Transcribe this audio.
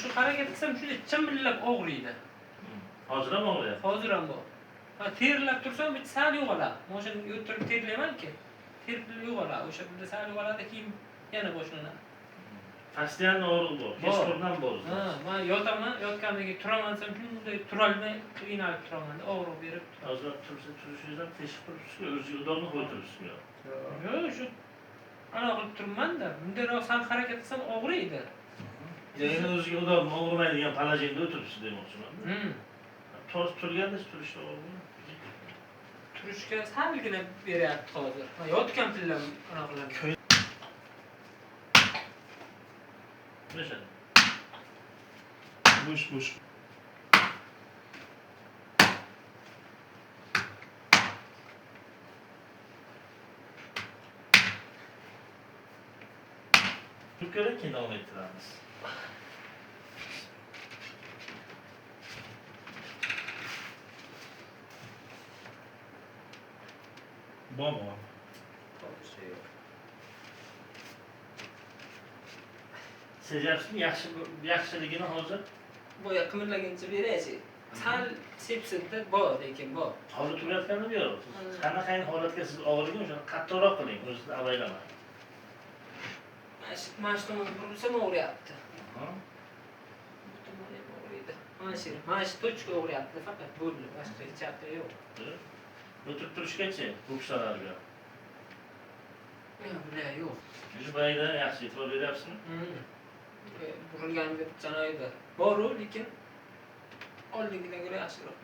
shu harakat qilsam shunday chimillab og'riydi. Hozir ham og'riyapti. Hozir ham bor. Ha, terilab tursam bitta sal yo'g'aladi. Mashina o'tirib terilayman-ki. Terib yo'g'aladi. O'sha yerda sal yo'g'aladi, keyin yana boshlanadi. Fastian og'riq bor. Kechqurundan bor. Ha, men yotaman, yotgandan keyin turaman desam shunday turolmay qiynalib turaman, og'riq berib. Hozir turishingiz ham teshib turibsiz-ku, o'zingiz udorni qo'yib turibsizmi yo? Yo'q, shu ana qilib turibman-da. Bundayroq sal harakat qilsam og'riydi. Endi o'ziga udorni og'rimaydigan palajingda o'tiribsiz demoqchiman. Turganda turishda og'riymi? Turishga salgina beryapti hozir. Yotgan pillam anaqa qiladi. Nechada? Bo'sh. Turkiyada keyin davom ettiramiz. Bormi? Sezyapsizmi yaxshiligini hozir? Boya qimirlagancha beraychi. Sal sepsida bor, lekin bor. Hozir turayotganimi yo'q? Qanaqangi holatga siz og'rigan o'shani qattiqroq qiling, o'zingizni avaylamang. Mana shu tomon burilsam og'riyapti. Mana shu tochka og'riyapti faqat bo'rilib, boshqa hech narsa yo'q. O'tirib turishgacha buksalarga. Bular yo'q. Shu bayda yaxshi e'tibor beryapsizmi? Burilganimda janoyda bor-u, lekin oldingidan ko'ra yaxshiroq.